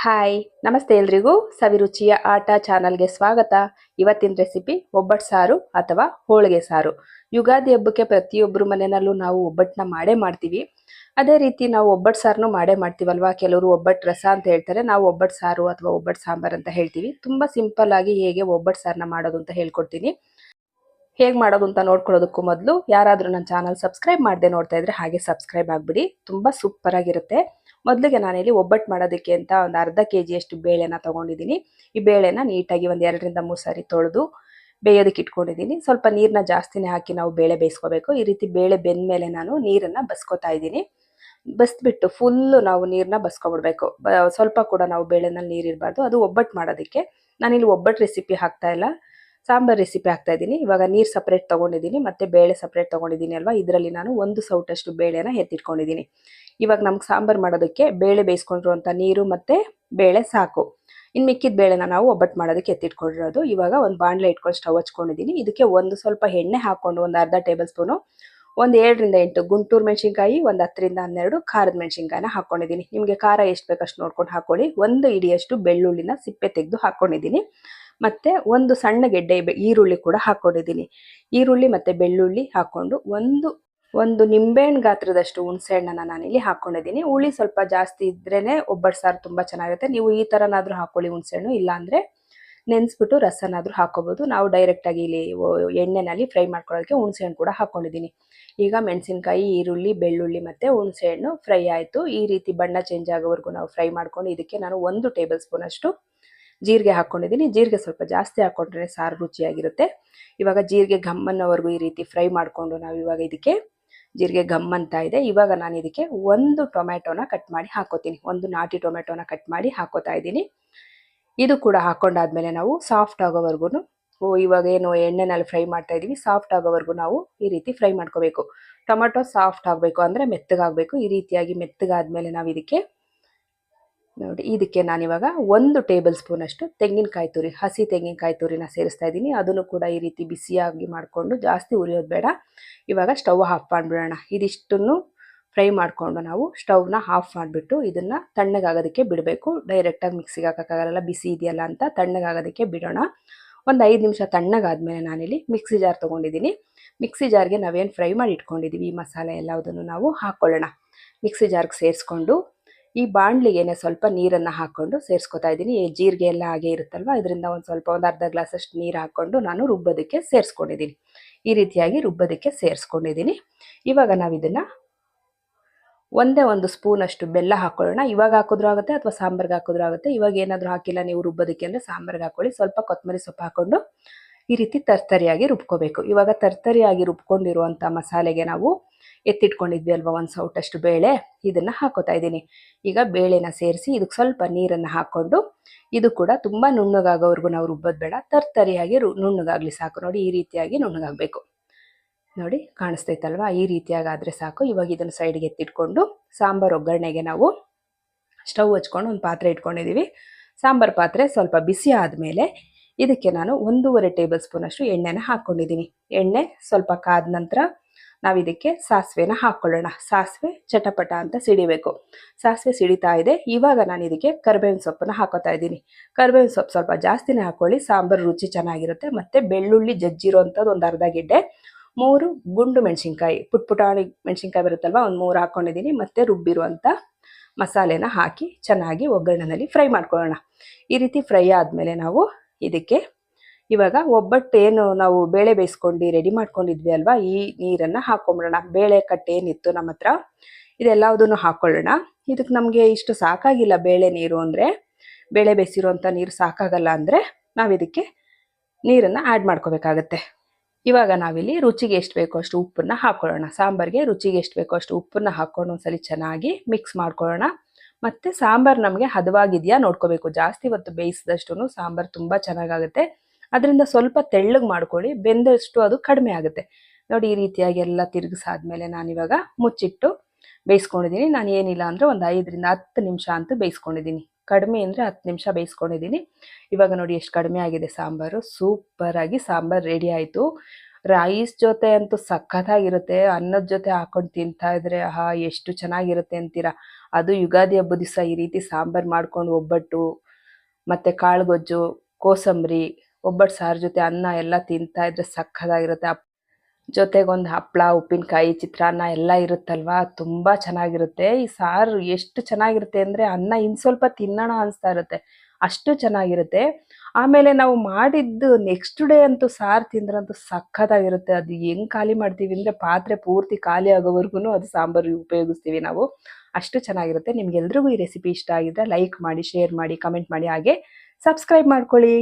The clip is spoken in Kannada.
ಹಾಯ್ ನಮಸ್ತೆ ಎಲ್ರಿಗೂ ಸವಿರುಚಿಯ ಆಟ ಚಾನಲ್ಗೆ ಸ್ವಾಗತ. ಇವತ್ತಿನ ರೆಸಿಪಿ ಒಬ್ಬಟ್ಟು ಸಾರು ಅಥವಾ ಹೋಳಿಗೆ ಸಾರು. ಯುಗಾದಿ ಹಬ್ಬಕ್ಕೆ ಪ್ರತಿಯೊಬ್ಬರು ಮನೆಯಲ್ಲೂ ನಾವು ಒಬ್ಬಟ್ಟನ್ನ ಮಾಡೇ ಮಾಡ್ತೀವಿ. ಅದೇ ರೀತಿ ನಾವು ಒಬ್ಬಟ್ಟು ಸಾರನ್ನು ಮಾಡೇ ಮಾಡ್ತೀವಲ್ವಾ. ಕೆಲವರು ಒಬ್ಬಟ್ಟು ರಸ ಅಂತ ಹೇಳ್ತಾರೆ, ನಾವು ಒಬ್ಬಟ್ಟು ಸಾರು ಅಥವಾ ಒಬ್ಬಟ್ಟು ಸಾಂಬಾರ್ ಅಂತ ಹೇಳ್ತೀವಿ. ತುಂಬಾ ಸಿಂಪಲ್ ಆಗಿ ಹೇಗೆ ಒಬ್ಬಟ್ಟು ಸಾರನ್ನ ಮಾಡೋದು ಅಂತ ಹೇಳ್ಕೊಡ್ತೀನಿ. ಹೇಗೆ ಮಾಡೋದು ಅಂತ ನೋಡ್ಕೊಳ್ಳೋದಕ್ಕೂ ಮೊದಲು ಯಾರಾದರೂ ನನ್ನ ಚಾನಲ್ ಸಬ್ಸ್ಕ್ರೈಬ್ ಮಾಡದೆ ನೋಡ್ತಾ ಇದ್ರೆ ಹಾಗೆ ಸಬ್ಸ್ಕ್ರೈಬ್ ಆಗಿಬಿಡಿ. ತುಂಬ ಸೂಪರ್ ಆಗಿರುತ್ತೆ. ಮೊದಲಿಗೆ ನಾನಿಲ್ಲಿ ಒಬ್ಬಟ್ಟು ಮಾಡೋದಕ್ಕೆ ಅಂತ ಒಂದು ಅರ್ಧ kg ಅಷ್ಟು ಬೇಳೆನ ತೊಗೊಂಡಿದ್ದೀನಿ. ಈ ಬೇಳೆನ ನೀಟಾಗಿ ಒಂದು 2 ರಿಂದ 3 ಸಾರಿ ತೊಳೆದು ಬೇಯೋದಕ್ಕೆ ಇಟ್ಕೊಂಡಿದ್ದೀನಿ. ಸ್ವಲ್ಪ ನೀರನ್ನ ಜಾಸ್ತಿನೇ ಹಾಕಿ ನಾವು ಬೇಳೆ ಬೇಯಿಸ್ಕೋಬೇಕು. ಈ ರೀತಿ ಬೇಳೆ ಬೆಂದ ಮೇಲೆ ನಾನು ನೀರನ್ನು ಬಸ್ಕೋತಾ ಇದ್ದೀನಿ. ಬಸ್ಬಿಟ್ಟು ಫುಲ್ಲು ನಾವು ನೀರನ್ನ ಬಸ್ಕೊಬಿಡ್ಬೇಕು. ಸ್ವಲ್ಪ ಕೂಡ ನಾವು ಬೇಳೆನಲ್ಲಿ ನೀರಿರಬಾರ್ದು. ಅದು ಒಬ್ಬಟ್ಟು ಮಾಡೋದಕ್ಕೆ. ನಾನಿಲ್ಲಿ ಒಬ್ಬಟ್ಟು ರೆಸಿಪಿ ಹಾಕ್ತಾ ಇಲ್ಲ, ಸಾಂಬಾರ್ ರೆಸಿಪಿ ಹಾಕ್ತಾ ಇದ್ದೀನಿ. ಇವಾಗ ನೀರು ಸಪ್ರೇಟ್ ತೊಗೊಂಡಿದ್ದೀನಿ ಮತ್ತು ಬೇಳೆ ಸಪ್ರೇಟ್ ತೊಗೊಂಡಿದ್ದೀನಿ ಅಲ್ವಾ. ಇದರಲ್ಲಿ ನಾನು 1 ಸೌಟಷ್ಟು ಬೇಳೆನ ಎತ್ತಿಟ್ಕೊಂಡಿದ್ದೀನಿ. ಇವಾಗ ನಮ್ಗೆ ಸಾಂಬಾರು ಮಾಡೋದಕ್ಕೆ ಬೇಳೆ ಬೇಯಿಸ್ಕೊಂಡಿರುವಂಥ ನೀರು ಮತ್ತು ಬೇಳೆ ಸಾಕು. ಇನ್ನು ಮಿಕ್ಕಿದ ಬೇಳೆನ ನಾವು ಒಬ್ಬಟ್ಟು ಮಾಡೋದಕ್ಕೆ ಎತ್ತಿಟ್ಕೊಂಡಿರೋದು. ಇವಾಗ ಒಂದು ಬಾಣಲೆ ಇಟ್ಕೊಂಡು ಸ್ಟವ್ ಹಚ್ಕೊಂಡಿದ್ದೀನಿ. ಇದಕ್ಕೆ ಒಂದು ಸ್ವಲ್ಪ ಎಣ್ಣೆ ಹಾಕ್ಕೊಂಡು ಒಂದು ಅರ್ಧ ಟೇಬಲ್ ಸ್ಪೂನು ಒಂದು 7 ರಿಂದ 8 ಗುಂಟೂರು ಮೆಣಸಿನ್ಕಾಯಿ, ಒಂದು 10 ರಿಂದ 12 ಖಾರದ ಮೆಣಸಿನ್ಕಾಯಿನ ಹಾಕ್ಕೊಂಡಿದ್ದೀನಿ. ನಿಮಗೆ ಖಾರ ಎಷ್ಟು ಬೇಕಷ್ಟು ನೋಡ್ಕೊಂಡು ಹಾಕ್ಕೊಳ್ಳಿ. ಒಂದು ಇಡಿಯಷ್ಟು ಬೆಳ್ಳುಳ್ಳಿನ ಸಿಪ್ಪೆ ತೆಗೆದು ಹಾಕ್ಕೊಂಡಿದ್ದೀನಿ. ಮತ್ತು ಒಂದು ಸಣ್ಣ ಗೆಡ್ಡೆ ಈರುಳ್ಳಿ ಕೂಡ ಹಾಕ್ಕೊಂಡಿದ್ದೀನಿ. ಈರುಳ್ಳಿ ಮತ್ತು ಬೆಳ್ಳುಳ್ಳಿ ಹಾಕ್ಕೊಂಡು ಒಂದು ನಿಂಬೆಹಣ್ಣು ಗಾತ್ರದಷ್ಟು ಹುಣಸೆಹಣ್ಣನ್ನು ನಾನಿಲ್ಲಿ ಹಾಕ್ಕೊಂಡಿದ್ದೀನಿ. ಹುಳಿ ಸ್ವಲ್ಪ ಜಾಸ್ತಿ ಇದ್ರೇ ಒಬ್ಬಟ್ಟು ಸಾರು ತುಂಬ ಚೆನ್ನಾಗಿರುತ್ತೆ. ನೀವು ಈ ಥರನಾದರೂ ಹಾಕ್ಕೊಳ್ಳಿ ಹುಣಸೆಹಣ್ಣು, ಇಲ್ಲಾಂದರೆ ನೆನೆಸ್ಬಿಟ್ಟು ರಸನಾದರೂ ಹಾಕ್ಕೋಬೋದು. ನಾವು ಡೈರೆಕ್ಟಾಗಿ ಇಲ್ಲಿ ಎಣ್ಣೆನಲ್ಲಿ ಫ್ರೈ ಮಾಡ್ಕೊಳ್ಳೋದಕ್ಕೆ ಹುಣಸೆಹಣ್ಣು ಕೂಡ ಹಾಕ್ಕೊಂಡಿದ್ದೀನಿ. ಈಗ ಮೆಣಸಿನ್ಕಾಯಿ, ಈರುಳ್ಳಿ, ಬೆಳ್ಳುಳ್ಳಿ ಮತ್ತು ಹುಣಸೆಹಣ್ಣು ಫ್ರೈ ಆಯಿತು. ಈ ರೀತಿ ಬಣ್ಣ ಚೇಂಜ್ ಆಗೋವರೆಗೂ ನಾವು ಫ್ರೈ ಮಾಡ್ಕೊಂಡು ಇದಕ್ಕೆ ನಾನು 1 ಟೇಬಲ್ ಸ್ಪೂನಷ್ಟು ಜೀರಿಗೆ ಹಾಕ್ಕೊಂಡಿದ್ದೀನಿ. ಜೀರಿಗೆ ಸ್ವಲ್ಪ ಜಾಸ್ತಿ ಹಾಕ್ಕೊಂಡ್ರೆ ಸಾರು ರುಚಿಯಾಗಿರುತ್ತೆ. ಇವಾಗ ಜೀರಿಗೆ ಘಮ್ಮನ್ನವರೆಗೂ ಈ ರೀತಿ ಫ್ರೈ ಮಾಡಿಕೊಂಡು ನಾವು ಇವಾಗ ಇದಕ್ಕೆ ಜೀರಿಗೆ ಘಮ್ ಅಂತ ಇದೆ. ಇವಾಗ ನಾನು ಇದಕ್ಕೆ 1 ಟೊಮೆಟೊನ ಕಟ್ ಮಾಡಿ ಹಾಕೋತೀನಿ. 1 ನಾಟಿ ಟೊಮೆಟೊನ ಕಟ್ ಮಾಡಿ ಹಾಕೋತಾ ಇದ್ದೀನಿ. ಇದು ಕೂಡ ಹಾಕ್ಕೊಂಡಾದ್ಮೇಲೆ ನಾವು ಸಾಫ್ಟ್ ಆಗೋವರೆಗೂ, ಇವಾಗ ಏನು ಎಣ್ಣೆನಲ್ಲಿ ಫ್ರೈ ಮಾಡ್ತಾ ಇದ್ದೀವಿ, ಸಾಫ್ಟ್ ಆಗೋವರೆಗೂ ನಾವು ಈ ರೀತಿ ಫ್ರೈ ಮಾಡ್ಕೋಬೇಕು. ಟೊಮೆಟೊ ಸಾಫ್ಟ್ ಆಗಬೇಕು, ಅಂದರೆ ಮೆತ್ತಗಾಗಬೇಕು. ಈ ರೀತಿಯಾಗಿ ಮೆತ್ತಗಾದ್ಮೇಲೆ ನಾವು ಇದಕ್ಕೆ ನಾನಿವಾಗ 1 ಟೇಬಲ್ ಸ್ಪೂನಷ್ಟು ತೆಂಗಿನಕಾಯಿ ತುರಿ, ಹಸಿ ತೆಂಗಿನಕಾಯಿ ತುರಿನ ಸೇರಿಸ್ತಾ ಇದ್ದೀನಿ. ಅದನ್ನು ಕೂಡ ಈ ರೀತಿ ಬಿಸಿಯಾಗಿ ಮಾಡಿಕೊಂಡು, ಜಾಸ್ತಿ ಉರಿಯೋದು ಬೇಡ. ಇವಾಗ ಸ್ಟವ್ ಆಫ್ ಮಾಡಿಬಿಡೋಣ. ಇದಿಷ್ಟನ್ನು ಫ್ರೈ ಮಾಡಿಕೊಂಡು ನಾವು ಸ್ಟವ್ನ ಆಫ್ ಮಾಡಿಬಿಟ್ಟು ಇದನ್ನು ತಣ್ಣಗಾಗೋದಕ್ಕೆ ಬಿಡಬೇಕು. ಡೈರೆಕ್ಟಾಗಿ ಮಿಕ್ಸಿಗೆ ಹಾಕೋಕ್ಕಾಗಲ್ಲ, ಬಿಸಿ ಇದೆಯಲ್ಲ ಅಂತ ತಣ್ಣಗಾಗೋದಕ್ಕೆ ಬಿಡೋಣ. ಒಂದು 5 ನಿಮಿಷ ತಣ್ಣಗಾದ್ಮೇಲೆ ನಾನಿಲ್ಲಿ ಮಿಕ್ಸಿ ಜಾರ್ ತೊಗೊಂಡಿದ್ದೀನಿ. ಮಿಕ್ಸಿ ಜಾರ್ಗೆ ನಾವೇನು ಫ್ರೈ ಮಾಡಿ ಇಟ್ಕೊಂಡಿದ್ದೀವಿ ಈ ಮಸಾಲೆ ಎಲ್ಲದನ್ನು ನಾವು ಹಾಕ್ಕೊಳ್ಳೋಣ. ಮಿಕ್ಸಿ ಜಾರ್ಗೆ ಸೇರಿಸ್ಕೊಂಡು ಈ ಬಾಣಲಿಗೆನೆ ಸ್ವಲ್ಪ ನೀರನ್ನು ಹಾಕ್ಕೊಂಡು ಸೇರಿಸ್ಕೊತಾ ಇದ್ದೀನಿ. ಜೀರಿಗೆ ಎಲ್ಲ ಹಾಗೆ ಇರುತ್ತಲ್ವ, ಇದರಿಂದ ಒಂದು ಅರ್ಧ ಗ್ಲಾಸಷ್ಟು ನೀರು ಹಾಕ್ಕೊಂಡು ನಾನು ರುಬ್ಬೋದಕ್ಕೆ ಸೇರಿಸ್ಕೊಂಡಿದ್ದೀನಿ. ಈ ರೀತಿಯಾಗಿ ರುಬ್ಬೋದಕ್ಕೆ ಸೇರಿಸ್ಕೊಂಡಿದ್ದೀನಿ. ಇವಾಗ ನಾವು ಇದನ್ನು ಒಂದೇ 1 ಸ್ಪೂನಷ್ಟು ಬೆಲ್ಲ ಹಾಕ್ಕೊಳ್ಳೋಣ. ಇವಾಗ ಹಾಕಿದ್ರೂ ಆಗುತ್ತೆ ಅಥವಾ ಸಾಂಬಾರ್ಗೆ ಹಾಕಿದ್ರೂ ಆಗುತ್ತೆ. ಇವಾಗ ಏನಾದರೂ ಹಾಕಿಲ್ಲ ನೀವು ರುಬ್ಬೋದಕ್ಕೆ ಅಂದರೆ ಸಾಂಬಾರ್ಗೆ ಹಾಕ್ಕೊಳ್ಳಿ. ಸ್ವಲ್ಪ ಕೊತ್ತಂಬರಿ ಸೊಪ್ಪು ಹಾಕ್ಕೊಂಡು ಈ ರೀತಿ ತರ್ತರಿಯಾಗಿ ರುಬ್ಕೋಬೇಕು. ಇವಾಗ ತರ್ತರಿಯಾಗಿ ರುಬ್ಕೊಂಡಿರುವಂಥ ಮಸಾಲೆಗೆ ನಾವು ಎತ್ತಿಟ್ಕೊಂಡಿದ್ವಿ ಅಲ್ವಾ 1 ಸೌಟಷ್ಟು ಬೇಳೆ, ಇದನ್ನು ಹಾಕೋತಾ ಇದ್ದೀನಿ. ಈಗ ಬೇಳೆನ ಸೇರಿಸಿ ಇದಕ್ಕೆ ಸ್ವಲ್ಪ ನೀರನ್ನು ಹಾಕ್ಕೊಂಡು, ಇದು ಕೂಡ ತುಂಬ ನುಣ್ಣಗಾಗೋವರೆಗೂ ನಾವು ರುಬ್ಬೋದು ಬೇಡ, ತರ್ತರಿಯಾಗಿ ನುಣ್ಣಗಾಗಲಿ ಸಾಕು. ನೋಡಿ, ಈ ರೀತಿಯಾಗಿ ನುಣ್ಣಗಾಗಬೇಕು. ನೋಡಿ ಕಾಣಿಸ್ತೈತಲ್ವಾ, ಈ ರೀತಿಯಾಗಾದರೆ ಸಾಕು. ಇವಾಗ ಇದನ್ನು ಸೈಡ್ಗೆ ಎತ್ತಿಟ್ಕೊಂಡು ಸಾಂಬಾರು ಒಗ್ಗರಣೆಗೆ ನಾವು ಸ್ಟವ್ ಹಚ್ಕೊಂಡು ಒಂದು ಪಾತ್ರೆ ಇಟ್ಕೊಂಡಿದ್ದೀವಿ. ಸಾಂಬಾರು ಪಾತ್ರೆ ಸ್ವಲ್ಪ ಬಿಸಿ ಆದಮೇಲೆ ಇದಕ್ಕೆ ನಾನು 1.5 ಟೇಬಲ್ ಸ್ಪೂನಷ್ಟು ಎಣ್ಣೆನ ಹಾಕ್ಕೊಂಡಿದ್ದೀನಿ. ಎಣ್ಣೆ ಸ್ವಲ್ಪ ಕಾದ ನಂತರ ನಾವು ಇದಕ್ಕೆ ಸಾಸಿವೆನ ಹಾಕ್ಕೊಳ್ಳೋಣ. ಸಾಸಿವೆ ಚಟಪಟ ಅಂತ ಸಿಡಿಬೇಕು. ಸಾಸಿವೆ ಸಿಡಿತಾ ಇದೆ. ಇವಾಗ ನಾನು ಇದಕ್ಕೆ ಕರಿಬೇವಿನ ಸೊಪ್ಪನ್ನು ಹಾಕೋತಾ ಇದ್ದೀನಿ. ಕರಿಬೇವಿನ ಸೊಪ್ಪು ಸ್ವಲ್ಪ ಜಾಸ್ತಿನೇ ಹಾಕ್ಕೊಳ್ಳಿ, ಸಾಂಬಾರು ರುಚಿ ಚೆನ್ನಾಗಿರುತ್ತೆ. ಮತ್ತು ಬೆಳ್ಳುಳ್ಳಿ ಜಜ್ಜಿರೋಂಥದ್ದು ಒಂದು ಅರ್ಧ ಗೆಡ್ಡೆ, 3 ಗುಂಡು ಮೆಣಸಿನ್ಕಾಯಿ, ಪುಟಾಣಿ ಮೆಣಸಿನ್ಕಾಯಿ ಬರುತ್ತಲ್ವ, ಒಂದು 3 ಹಾಕ್ಕೊಂಡಿದ್ದೀನಿ. ಮತ್ತು ರುಬ್ಬಿರುವಂಥ ಮಸಾಲೆನ ಹಾಕಿ ಚೆನ್ನಾಗಿ ಒಗ್ಗರಣೆಯಲ್ಲಿ ಫ್ರೈ ಮಾಡ್ಕೊಳ್ಳೋಣ. ಈ ರೀತಿ ಫ್ರೈ ಆದಮೇಲೆ ನಾವು ಇದಕ್ಕೆ ಇವಾಗ ಒಬ್ಬಟ್ಟೇನು ನಾವು ಬೇಳೆ ಬೇಯಿಸ್ಕೊಂಡು ರೆಡಿ ಮಾಡ್ಕೊಂಡಿದ್ವಿ ಅಲ್ವಾ, ಈ ನೀರನ್ನು ಹಾಕ್ಕೊಂಬಿಡೋಣ. ಬೇಳೆ ಕಟ್ಟೇನಿತ್ತು ನಮ್ಮ ಹತ್ರ, ಇದೆಲ್ಲದನ್ನು ಹಾಕ್ಕೊಳ್ಳೋಣ. ಇದಕ್ಕೆ ನಮಗೆ ಇಷ್ಟು ಸಾಕಾಗಿಲ್ಲ ಬೇಳೆ ನೀರು ಅಂದರೆ, ಬೇಳೆ ಬೇಯಿಸಿರೋಂಥ ನೀರು ಸಾಕಾಗಲ್ಲ ಅಂದರೆ ನಾವು ಇದಕ್ಕೆ ನೀರನ್ನು ಆ್ಯಡ್ ಮಾಡ್ಕೋಬೇಕಾಗತ್ತೆ. ಇವಾಗ ನಾವಿಲ್ಲಿ ರುಚಿಗೆ ಎಷ್ಟು ಬೇಕೋ ಅಷ್ಟು ಉಪ್ಪನ್ನು ಹಾಕ್ಕೊಳ್ಳೋಣ. ಸಾಂಬಾರಿಗೆ ರುಚಿಗೆ ಎಷ್ಟು ಬೇಕೋ ಅಷ್ಟು ಉಪ್ಪನ್ನು ಹಾಕ್ಕೊಂಡು ಒಂದ್ಸಲಿ ಚೆನ್ನಾಗಿ ಮಿಕ್ಸ್ ಮಾಡ್ಕೊಳ್ಳೋಣ. ಮತ್ತು ಸಾಂಬಾರು ನಮಗೆ ಹದವಾಗಿದೆಯಾ ನೋಡ್ಕೋಬೇಕು. ಜಾಸ್ತಿ ಹೊತ್ತು ಬೇಯಿಸಿದಷ್ಟು ಸಾಂಬಾರು ತುಂಬ ಚೆನ್ನಾಗಾಗುತ್ತೆ. ಅದರಿಂದ ಸ್ವಲ್ಪ ತೆಳ್ಳಗೆ ಮಾಡ್ಕೊಳ್ಳಿ, ಬೆಂದಷ್ಟು ಅದು ಕಡಿಮೆ ಆಗುತ್ತೆ. ನೋಡಿ, ಈ ರೀತಿಯಾಗಿ ಎಲ್ಲ ತಿರುಗಿಸಾದ್ಮೇಲೆ ನಾನಿವಾಗ ಮುಚ್ಚಿಟ್ಟು ಬೇಯಿಸ್ಕೊಂಡಿದ್ದೀನಿ. ನಾನು ಏನಿಲ್ಲ ಅಂದರೆ ಒಂದು 5 ರಿಂದ 10 ನಿಮಿಷ ಅಂತೂ ಬೇಯಿಸ್ಕೊಂಡಿದ್ದೀನಿ. ಕಡಿಮೆ ಅಂದರೆ 10 ನಿಮಿಷ ಬೇಯಿಸ್ಕೊಂಡಿದ್ದೀನಿ. ಇವಾಗ ನೋಡಿ ಎಷ್ಟು ಕಡಿಮೆ ಆಗಿದೆ ಸಾಂಬಾರು. ಸೂಪರಾಗಿ ಸಾಂಬಾರು ರೆಡಿ ಆಯಿತು. ರೈಸ್ ಜೊತೆ ಅಂತೂ ಸಖತ್ತಾಗಿರುತ್ತೆ. ಅನ್ನದ ಜೊತೆ ಹಾಕೊಂಡು ತಿಂತಾ ಇದ್ರೆ ಆಹಾ ಎಷ್ಟು ಚೆನ್ನಾಗಿರುತ್ತೆ ಅಂತೀರಾ. ಅದು ಯುಗಾದಿ ಹಬ್ಬದ ದಿವಸ ಈ ರೀತಿ ಸಾಂಬಾರು ಮಾಡ್ಕೊಂಡು ಒಬ್ಬಟ್ಟು ಮತ್ತು ಕಾಳುಗೊಜ್ಜು, ಕೋಸಂಬರಿ, ಒಬ್ಬಟ್ಟು ಸಾರು ಜೊತೆ ಅನ್ನ ಎಲ್ಲ ತಿಂತಾ ಇದ್ರೆ ಸಕ್ಕತ್ತಾಗಿರುತ್ತೆ. ಜೊತೆಗೊಂದು ಹಪ್ಪಳ, ಉಪ್ಪಿನಕಾಯಿ, ಚಿತ್ರಾನ್ನ ಎಲ್ಲ ಇರುತ್ತಲ್ವಾ, ತುಂಬ ಚೆನ್ನಾಗಿರುತ್ತೆ. ಈ ಸಾರು ಎಷ್ಟು ಚೆನ್ನಾಗಿರುತ್ತೆ ಅಂದರೆ ಅನ್ನ ಇನ್ನು ಸ್ವಲ್ಪ ತಿನ್ನೋಣ ಅನಿಸ್ತಾ ಇರುತ್ತೆ, ಅಷ್ಟು ಚೆನ್ನಾಗಿರುತ್ತೆ. ಆಮೇಲೆ ನಾವು ಮಾಡಿದ್ದು ನೆಕ್ಸ್ಟ್ ಡೇ ಅಂತೂ ಸಾರು ತಿಂದ್ರಂತೂ ಸಕ್ಕತ್ತಾಗಿರುತ್ತೆ. ಅದು ಹೆಂಗೆ ಖಾಲಿ ಮಾಡ್ತೀವಿ ಅಂದರೆ ಪಾತ್ರೆ ಪೂರ್ತಿ ಖಾಲಿ ಆಗೋವರೆಗೂ ಅದು ಸಾಂಬಾರು ಉಪಯೋಗಿಸ್ತೀವಿ ನಾವು, ಅಷ್ಟು ಚೆನ್ನಾಗಿರುತ್ತೆ. ನಿಮ್ಗೆಲ್ರಿಗೂ ಈ ರೆಸಿಪಿ ಇಷ್ಟ ಆಗಿದ್ರೆ ಲೈಕ್ ಮಾಡಿ, ಶೇರ್ ಮಾಡಿ, ಕಮೆಂಟ್ ಮಾಡಿ, ಹಾಗೆ ಸಬ್ಸ್ಕ್ರೈಬ್ ಮಾಡ್ಕೊಳ್ಳಿ.